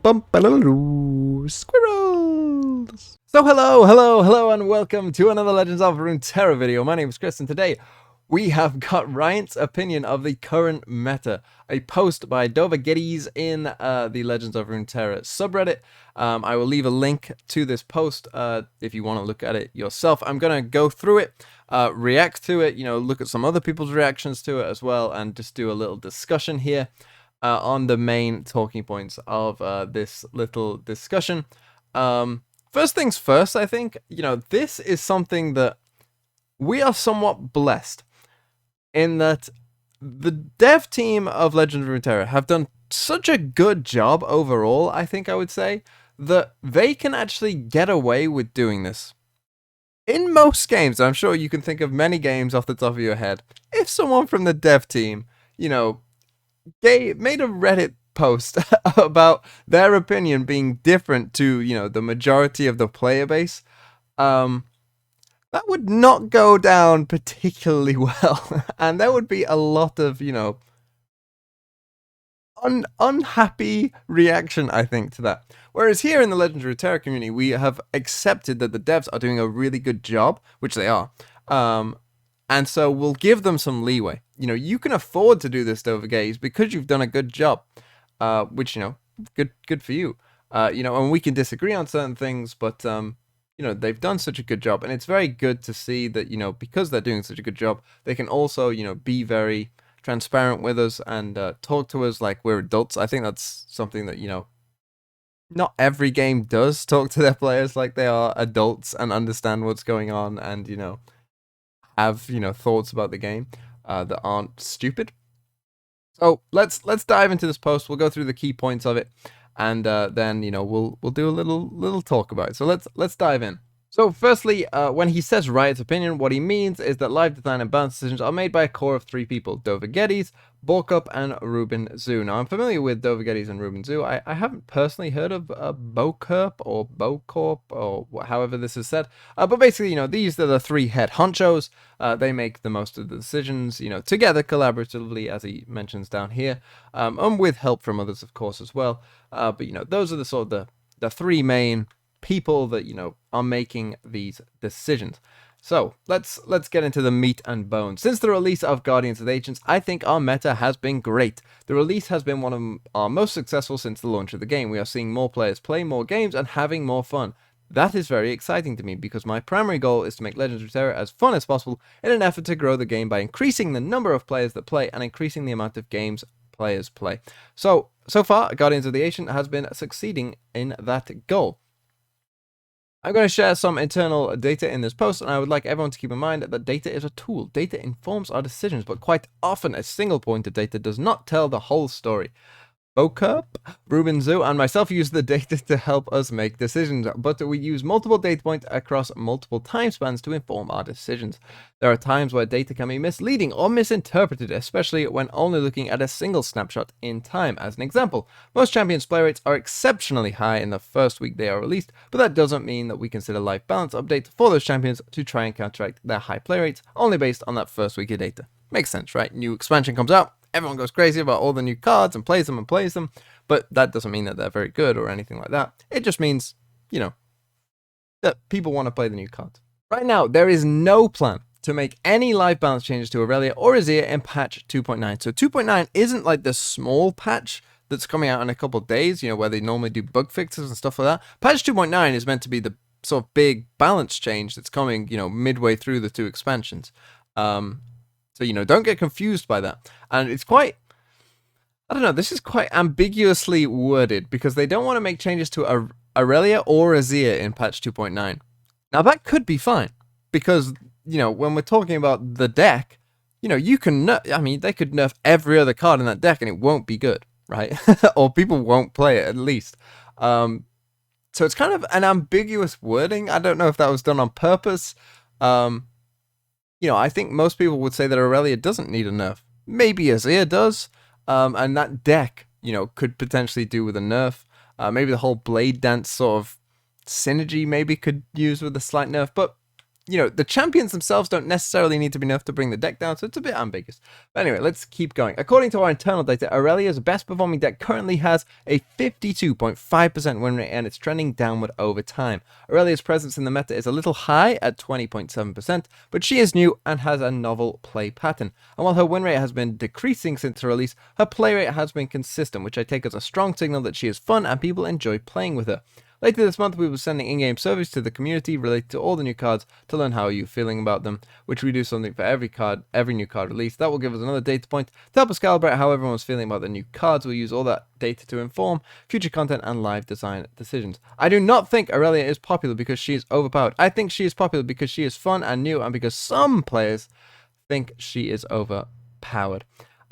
Squirrels! So hello, and welcome to another Legends of Runeterra video. My name is Chris, and today we have got Riot's opinion of the current meta. A post by Dovagetties in the Legends of Runeterra subreddit. I will leave a link to this post if you want to look at it yourself. I'm going to go through it, react to it, look at some other people's reactions to it as well, and just do a little discussion here. On the main talking points of this little discussion. First things first, I think, this is something that we are somewhat blessed in that the dev team of Legends of Runeterra have done such a good job overall, I think I would say, that they can actually get away with doing this. In most games, I'm sure you can think of many games off the top of your head, if someone from the dev team, they made a Reddit post about their opinion being different to, the majority of the player base, that would not go down particularly well. And there would be a lot of, unhappy reaction, I think, to that. Whereas here in the Legends of Runeterra community, we have accepted that the devs are doing a really good job, which they are. And so we'll give them some leeway. You can afford to do this, Dovagetties, because you've done a good job, which, good for you. And we can disagree on certain things, but, they've done such a good job. And it's very good to see that, because they're doing such a good job, they can also, be very transparent with us and talk to us like we're adults. I think that's something that, not every game does, talk to their players like they are adults and understand what's going on and, have thoughts about the game that aren't stupid. So let's dive into this post. We'll go through the key points of it, and then we'll do a little talk about it. So let's dive in. So firstly, when he says Riot's opinion, what he means is that live design and balance decisions are made by a core of three people: Dovagetties, Borkup, and Ruben Zoo. Now, I'm familiar with Dovagetties and Ruben Zoo. I haven't personally heard of Bokurp or Bocorp or however this is said. But basically, these are the three head honchos. They make the most of the decisions, together collaboratively, as he mentions down here, and with help from others, of course, as well. But those are the sort of the three main people that are making these decisions. So let's get into the meat and bones. Since the release of Guardians of the Ancients, I think our meta has been great. The release has been one of our most successful since the launch of the game. We are seeing more players play more games and having more fun. That is very exciting to me because my primary goal is to make Legends of Runeterra as fun as possible in an effort to grow the game by increasing the number of players that play and increasing the amount of games players play. So far, Guardians of the Ancient has been succeeding in that goal. I'm going to share some internal data in this post, and I would like everyone to keep in mind that data is a tool. Data informs our decisions, but quite often a single point of data does not tell the whole story. Bokurp, Ruben Zoo, and myself use the data to help us make decisions, but we use multiple data points across multiple time spans to inform our decisions. There are times where data can be misleading or misinterpreted, especially when only looking at a single snapshot in time. As an example, most champions' play rates are exceptionally high in the first week they are released, but that doesn't mean that we consider life balance updates for those champions to try and counteract their high play rates only based on that first week of data. Makes sense, right? New expansion comes out. Everyone goes crazy about all the new cards and plays them, but that doesn't mean that they're very good or anything like that. It just means, that people want to play the new cards. Right now, there is no plan to make any life balance changes to Irelia or Azir in patch 2.9. So 2.9 isn't like the small patch that's coming out in a couple of days, where they normally do bug fixes and stuff like that. Patch 2.9 is meant to be the sort of big balance change that's coming, midway through the two expansions. So, don't get confused by that. And it's quite, I don't know, this is quite ambiguously worded because they don't want to make changes to Irelia or Azir in patch 2.9. Now, that could be fine because, when we're talking about the deck, you can they could nerf every other card in that deck and it won't be good, right? Or people won't play it at least. So it's kind of an ambiguous wording. I don't know if that was done on purpose. I think most people would say that Irelia doesn't need a nerf. Maybe Azir does, and that deck, could potentially do with a nerf. Maybe the whole Blade Dance sort of synergy maybe could use with a slight nerf, but, the champions themselves don't necessarily need to be enough to bring the deck down, so it's a bit ambiguous. But anyway, let's keep going. According to our internal data, Irelia's best performing deck currently has a 52.5% win rate, and it's trending downward over time. Irelia's presence in the meta is a little high at 20.7%, but she is new and has a novel play pattern. And while her win rate has been decreasing since her release, her play rate has been consistent, which I take as a strong signal that she is fun and people enjoy playing with her. Later this month, we will be sending in-game surveys to the community related to all the new cards to learn how you're feeling about them, which we do something for every new card release. That will give us another data point to help us calibrate how everyone's feeling about the new cards. We'll use all that data to inform future content and live design decisions. I do not think Irelia is popular because she is overpowered. I think she is popular because she is fun and new, and because some players think she is overpowered.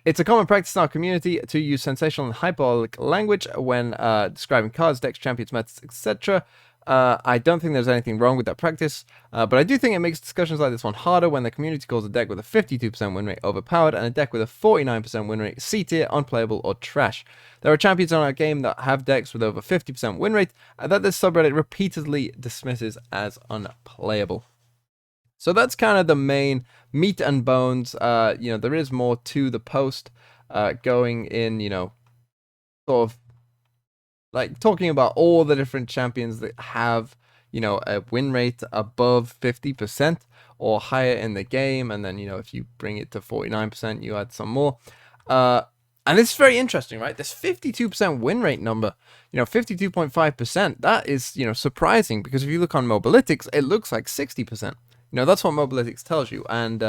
It's a common practice in our community to use sensational and hyperbolic language when describing cards, decks, champions, metas, etc. I don't think there's anything wrong with that practice, but I do think it makes discussions like this one harder when the community calls a deck with a 52% win rate overpowered and a deck with a 49% win rate C tier, unplayable, or trash. There are champions on our game that have decks with over 50% win rate that this subreddit repeatedly dismisses as unplayable. So that's kind of the main meat and bones. There is more to the post going in, sort of like talking about all the different champions that have, a win rate above 50% or higher in the game. And then, if you bring it to 49%, you add some more. And it's very interesting, right? This 52% win rate number, 52.5%, that is, surprising, because if you look on Mobalytics, it looks like 60%. That's what Mobalytics tells you. And,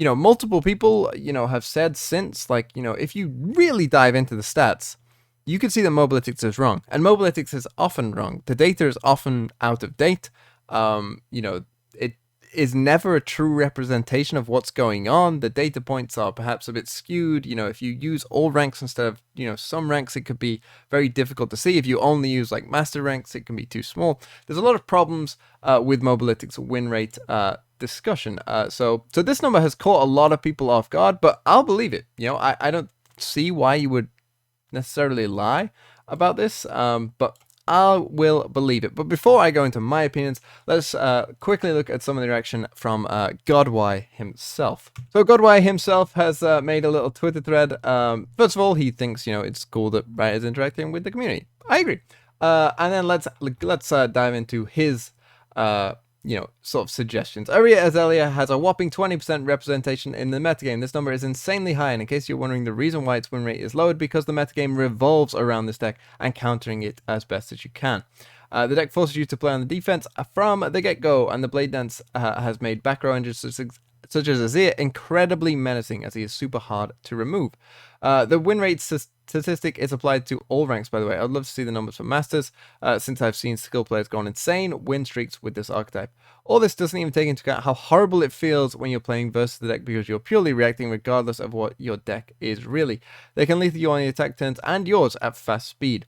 multiple people, have said since, if you really dive into the stats, you can see that Mobalytics is wrong. And Mobalytics is often wrong. The data is often out of date. It is never a true representation of what's going on. The data points are perhaps a bit skewed. If you use all ranks instead of, some ranks, it could be very difficult to see. If you only use like master ranks, it can be too small. There's a lot of problems with Mobalytics win rate discussion. So this number has caught a lot of people off guard, but I'll believe it. I don't see why you would necessarily lie about this, but I will believe it. But before I go into my opinions, let's quickly look at some of the reaction from Godwhy himself. So Godwhy himself has made a little Twitter thread. First of all, he thinks, it's cool that Riot is interacting with the community. I agree. And then let's dive into his sort of suggestions. Irelia has a whopping 20% representation in the metagame. This number is insanely high, and in case you're wondering, the reason why its win rate is lowered because the metagame revolves around this deck and countering it as best as you can. The deck forces you to play on the defense from the get-go, and the Blade Dance has made back row engines such as Azir incredibly menacing, as he is super hard to remove. The win rate statistic is applied to all ranks, by the way. I'd love to see the numbers for Masters, since I've seen skill players go on insane win streaks with this archetype. All this doesn't even take into account how horrible it feels when you're playing versus the deck, because you're purely reacting regardless of what your deck is really. They can lethal you on the attack turns and yours at fast speed.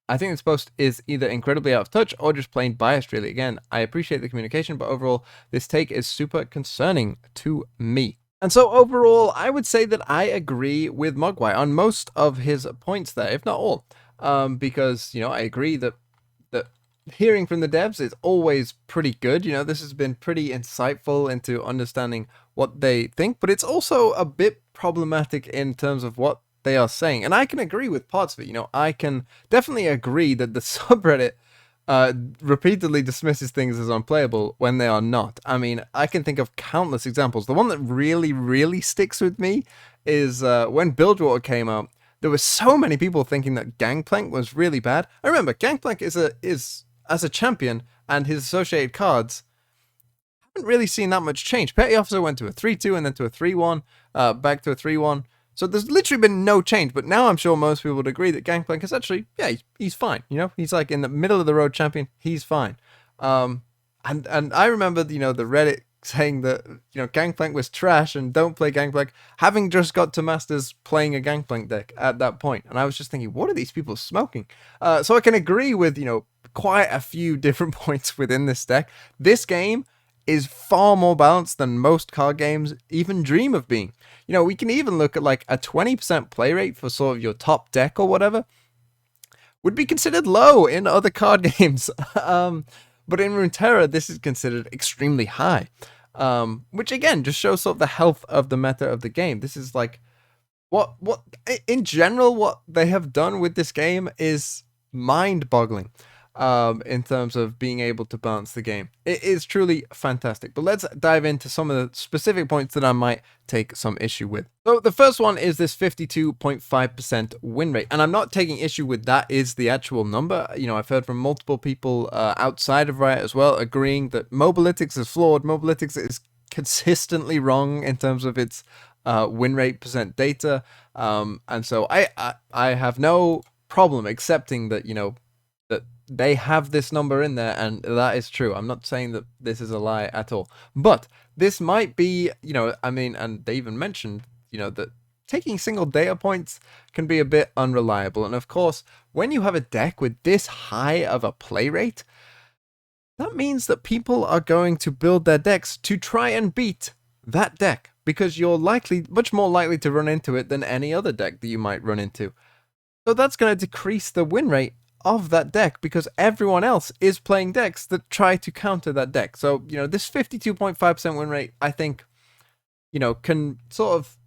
I think this post is either incredibly out of touch or just plain biased, really. Again, I appreciate the communication, but overall, this take is super concerning to me. And so overall, I would say that I agree with Mogwai on most of his points there, if not all. Because, I agree that hearing from the devs is always pretty good. This has been pretty insightful into understanding what they think, but it's also a bit problematic in terms of what they are saying. And I can agree with parts of it. I can definitely agree that the subreddit repeatedly dismisses things as unplayable when they are not. I mean, I can think of countless examples. The one that really, really sticks with me is when Bilgewater came out. There were so many people thinking that Gangplank was really bad. I remember Gangplank is as a champion and his associated cards haven't really seen that much change. Petty Officer went to a 3-2 and then to a 3-1, back to a 3-1. So there's literally been no change, but now I'm sure most people would agree that Gangplank is actually, he's fine. He's like in the middle of the road champion. He's fine. And I remember, the Reddit saying that, Gangplank was trash and don't play Gangplank, having just got to Masters playing a Gangplank deck at that point. And I was just thinking, what are these people smoking? So I can agree with, quite a few different points within this deck. This game is far more balanced than most card games even dream of being. We can even look at like a 20% play rate for sort of your top deck or whatever would be considered low in other card games. But in Runeterra, this is considered extremely high, which again just shows sort of the health of the meta of the game. This is like what in general what they have done with this game is mind-boggling. In terms of being able to balance the game, it is truly fantastic. But let's dive into some of the specific points that I might take some issue with. So the first one is this 52.5% win rate, and I'm not taking issue with that is the actual number. You know, I've heard from multiple people outside of Riot as well agreeing that Mobalytics is flawed. Mobalytics is consistently wrong in terms of its win rate percent data, and so I have no problem accepting that, you know, that they have this number in there, and that is true. I'm not saying that this is a lie at all, but this might be, you know, I mean, and they even mentioned, you know, that taking single data points can be a bit unreliable. And of course, when you have a deck with this high of a play rate, that means that people are going to build their decks to try and beat that deck, because you're much more likely to run into it than any other deck that you might run into. So that's going to decrease the win rate of that deck, because everyone else is playing decks that try to counter that deck. So, you know, this 52.5% win rate, I think, you know, can sort of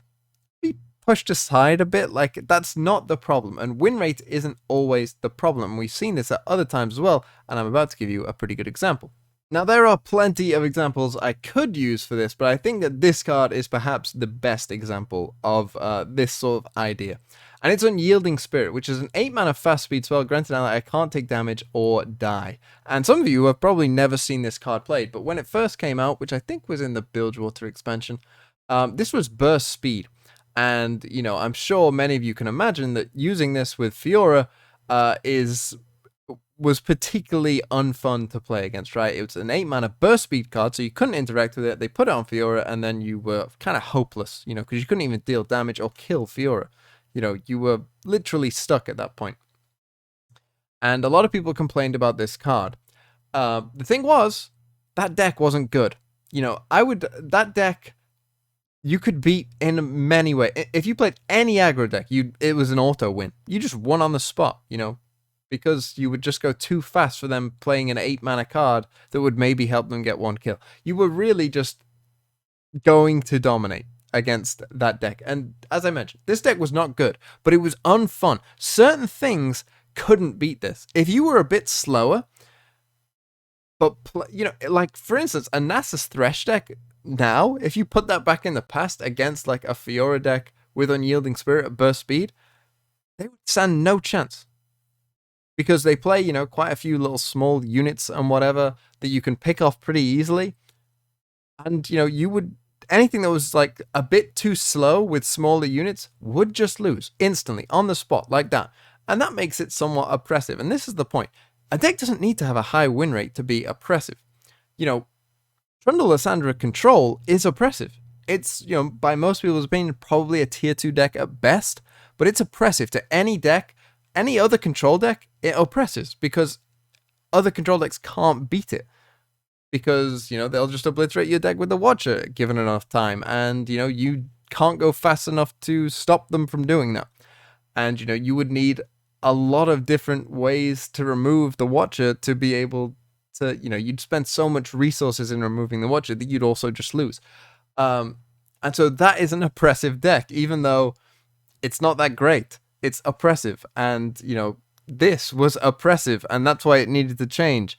be pushed aside a bit. Like, that's not the problem, and win rate isn't always the problem. We've seen this at other times as well, and I'm about to give you a pretty good example. Now, there are plenty of examples I could use for this, but I think that this card is perhaps the best example of this sort of idea. And it's Unyielding Spirit, which is an 8-mana fast speed spell. Granted, I can't take damage or die. And some of you have probably never seen this card played, but when it first came out, which I think was in the Bilgewater expansion, this was burst speed. And, you know, I'm sure many of you can imagine that using this with Fiora was particularly unfun to play against, right? It was an 8-mana burst speed card, so you couldn't interact with it. They put it on Fiora, and then you were kind of hopeless, you know, because you couldn't even deal damage or kill Fiora. You know, you were literally stuck at that point. And a lot of people complained about this card. The thing was, that deck wasn't good. You know, that deck, you could beat in many ways. If you played any aggro deck, it was an auto win. You just won on the spot, you know, because you would just go too fast for them playing an 8-mana card that would maybe help them get one kill. You were really just going to dominate against that deck. And as I mentioned, this deck was not good, but it was unfun. Certain things couldn't beat this. If you were a bit slower, but you know, like for instance, a Nasus Thresh deck now, if you put that back in the past against like a Fiora deck with Unyielding Spirit at burst speed, they would stand no chance, because they play, you know, quite a few little small units and whatever that you can pick off pretty easily. And, you know, anything that was like a bit too slow with smaller units would just lose instantly on the spot like that. And that makes it somewhat oppressive. And this is the point. A deck doesn't need to have a high win rate to be oppressive. You know, Trundle Lysandra Control is oppressive. It's, you know, by most people's opinion, probably a tier 2 deck at best, but it's oppressive to any deck. Any other control deck, it oppresses, because other control decks can't beat it. Because, you know, they'll just obliterate your deck with the Watcher given enough time. And, you know, you can't go fast enough to stop them from doing that. And, you know, you would need a lot of different ways to remove the Watcher to be able to, you know, you'd spend so much resources in removing the Watcher that you'd also just lose. And so that is an oppressive deck, even though it's not that great. It's oppressive. And, you know, this was oppressive, and that's why it needed to change,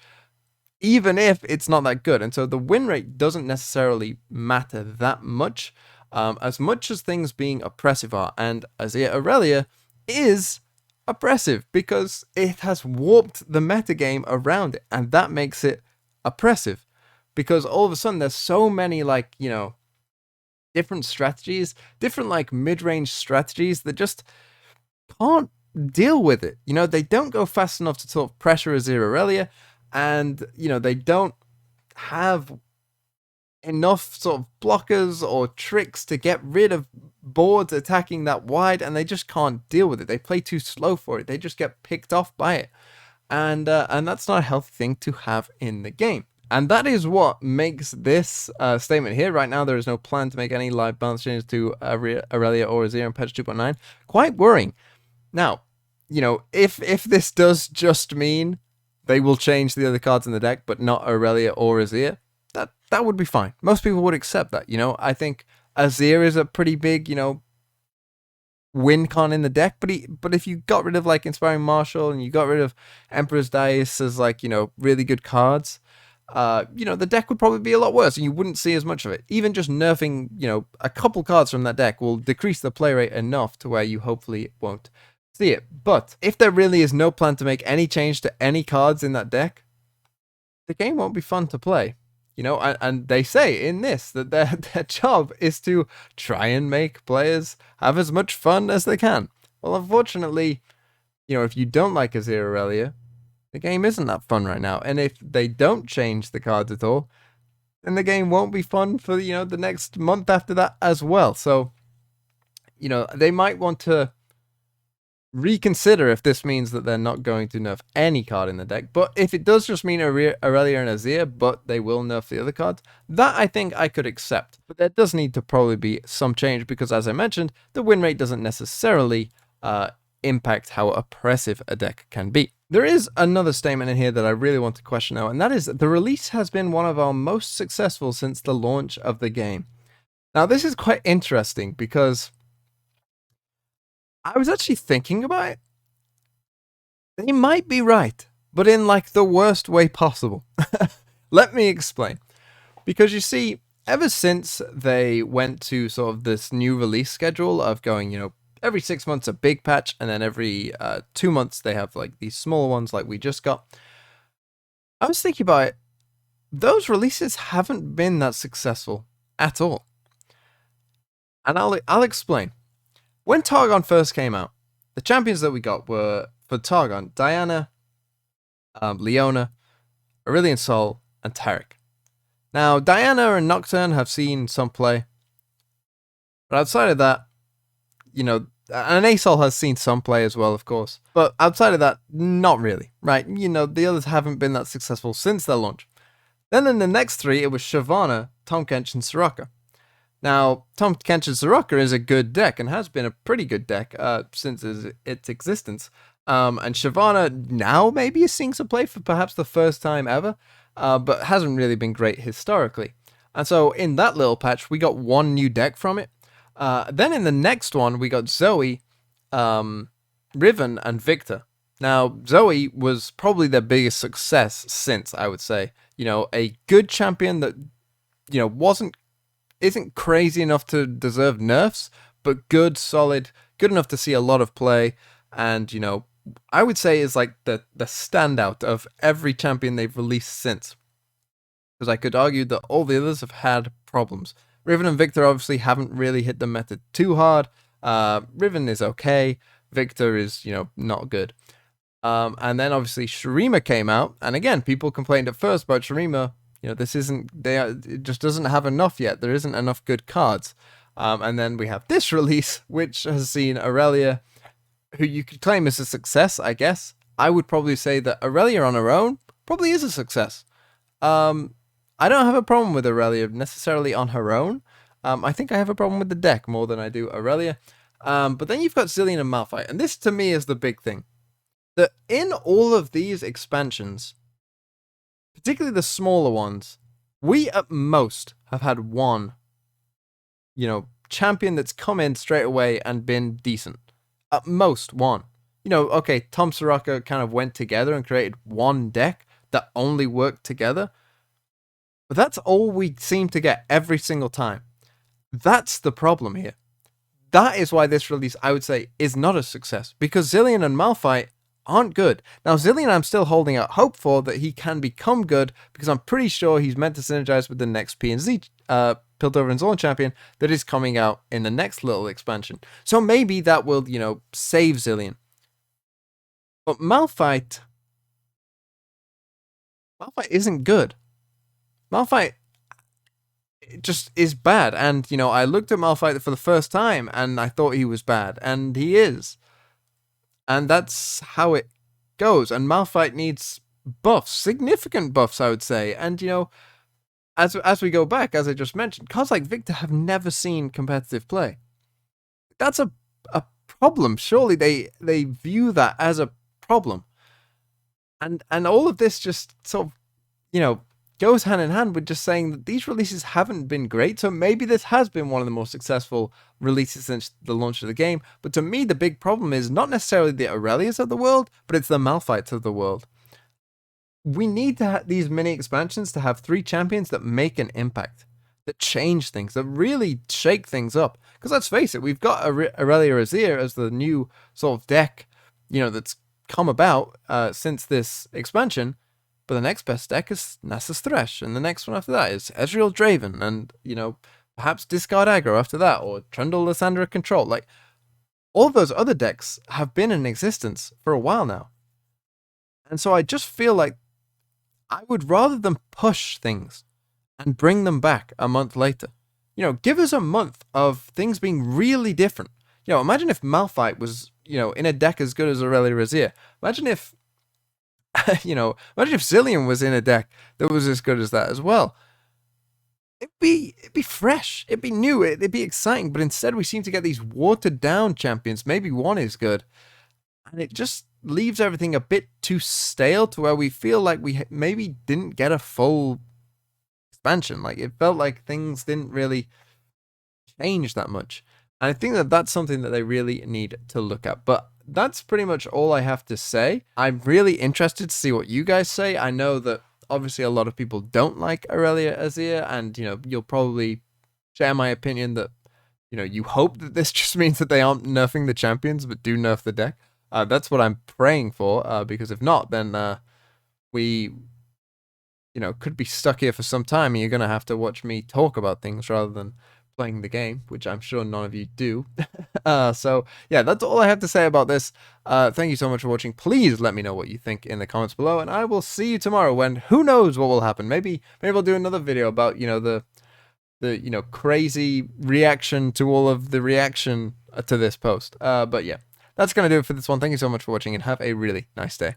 even if it's not that good. And so the win rate doesn't necessarily matter that much as things being oppressive are. And Azir Irelia is oppressive because it has warped the metagame around it, and that makes it oppressive, because all of a sudden there's so many, like, you know, different strategies, different like mid-range strategies that just can't deal with it. You know, they don't go fast enough to sort of pressure Azir Irelia, and, you know, they don't have enough sort of blockers or tricks to get rid of boards attacking that wide, and they just can't deal with it. They play too slow for it. They just get picked off by it. And that's not a healthy thing to have in the game. And that is what makes this statement here. Right now, there is no plan to make any live balance changes to Irelia or Azir in patch 2.9. Quite worrying. Now, you know, if this does just mean they will change the other cards in the deck, but not Irelia or Azir, that would be fine. Most people would accept that, you know. I think Azir is a pretty big, you know, win con in the deck, but if you got rid of like Inspiring Marshal and you got rid of Emperor's Dice as like, you know, really good cards, you know, the deck would probably be a lot worse and you wouldn't see as much of it. Even just nerfing, you know, a couple cards from that deck will decrease the play rate enough to where you hopefully won't see it. But if there really is no plan to make any change to any cards in that deck, the game won't be fun to play. You know, and they say in this that their job is to try and make players have as much fun as they can. Well, unfortunately, you know, if you don't like Azir Irelia, the game isn't that fun right now. And if they don't change the cards at all, then the game won't be fun for, you know, the next month after that as well. So, you know, they might want to reconsider if this means that they're not going to nerf any card in the deck. But if it does just mean Irelia and Azir, but they will nerf the other cards, that I think I could accept. But there does need to probably be some change because, as I mentioned, the win rate doesn't necessarily impact how oppressive a deck can be. There is another statement in here that I really want to question now, and that is that the release has been one of our most successful since the launch of the game. Now, this is quite interesting because I was actually thinking about it. They might be right, but in like the worst way possible. Let me explain. Because you see, ever since they went to sort of this new release schedule of going, you know, every 6 months a big patch, and then every 2 months they have like these smaller ones like we just got. I was thinking about it. Those releases haven't been that successful at all. And I'll explain. When Targon first came out, the champions that we got were, for Targon, Diana, Leona, Aurelian Sol, and Taric. Now, Diana and Nocturne have seen some play, but outside of that, you know, and Asol has seen some play as well, of course, but outside of that, not really, right? You know, the others haven't been that successful since their launch. Then in the next three, it was Shyvana, Tahm Kench, and Soraka. Now, Tahm Kench and Soraka is a good deck and has been a pretty good deck since its existence. And Shyvana now maybe is seeing some play for perhaps the first time ever, but hasn't really been great historically. And so in that little patch, we got one new deck from it. Then in the next one, we got Zoe, Riven, and Victor. Now, Zoe was probably their biggest success since, I would say. You know, a good champion that, you know, isn't crazy enough to deserve nerfs, but good, solid, good enough to see a lot of play, and, you know, I would say is like the standout of every champion they've released since. Because I could argue that all the others have had problems. Riven and Victor obviously haven't really hit the meta too hard. Riven is okay. Victor is, you know, not good. And then obviously Shurima came out, and again, people complained at first about Shurima. You know, it just doesn't have enough yet. There isn't enough good cards. And then we have this release, which has seen Irelia, who you could claim is a success, I guess. I would probably say that Irelia on her own probably is a success. I don't have a problem with Irelia necessarily on her own. I think I have a problem with the deck more than I do Irelia. But then you've got Zilean and Malphite, and this to me is the big thing. That in all of these expansions, particularly the smaller ones, we at most have had one, you know, champion that's come in straight away and been decent. At most one. You know, okay, Tahm Soraka kind of went together and created one deck that only worked together. But that's all we seem to get every single time. That's the problem here. That is why this release, I would say, is not a success. Because Zilean and Malphite aren't good. Now, Zilean, I'm still holding out hope for that he can become good, because I'm pretty sure he's meant to synergize with the next P&Z Piltover and Zorn champion that is coming out in the next little expansion. So maybe that will, you know, save Zilean. But Malphite isn't good. Malphite just is bad. And, you know, I looked at Malphite for the first time and I thought he was bad. And he is. And that's how it goes. And Malphite needs buffs, significant buffs, I would say. And, you know, as we go back, as I just mentioned, cards like Victor have never seen competitive play. That's a problem. Surely they view that as a problem. And all of this just sort of, goes hand in hand with just saying that these releases haven't been great. So maybe this has been one of the most successful releases since the launch of the game. But to me, the big problem is not necessarily the Irelias of the world, but it's the Malphites of the world. We need to have these mini expansions to have 3 champions that make an impact, that change things, that really shake things up. Because let's face it, we've got Irelia Azir as the new sort of deck, that's come about since this expansion. But the next best deck is Nasus Thresh, and the next one after that is Ezreal Draven, and, perhaps discard aggro after that, or Trundle Lysandra Control. Like, all of those other decks have been in existence for a while now. And so I just feel like I would rather than push things and bring them back a month later. Give us a month of things being really different. Imagine if Malphite was, in a deck as good as Irelia Azir. Imagine if imagine if Zillion was in a deck that was as good as that as well. It'd be fresh, it'd be new, it'd be exciting. But instead, we seem to get these watered down champions. Maybe one is good, and it just leaves everything a bit too stale to where we feel like we maybe didn't get a full expansion. Like, it felt like things didn't really change that much. And I think that that's something that they really need to look at. But that's pretty much all I have to say. I'm really interested to see what you guys say. I know that obviously a lot of people don't like Irelia Azir, and you'll probably share my opinion that you hope that this just means that they aren't nerfing the champions but do nerf the deck. That's what I'm praying for, because if not, then we could be stuck here for some time, and you're gonna have to watch me talk about things rather than playing the game, which I'm sure none of you do. So yeah, that's all I have to say about this. Thank you so much for watching. Please let me know what you think in the comments below, and I will see you tomorrow when who knows what will happen. Maybe I'll do another video about the crazy reaction to all of the reaction to this post. But yeah, that's gonna do it for this one. Thank you so much for watching, and have a really nice day.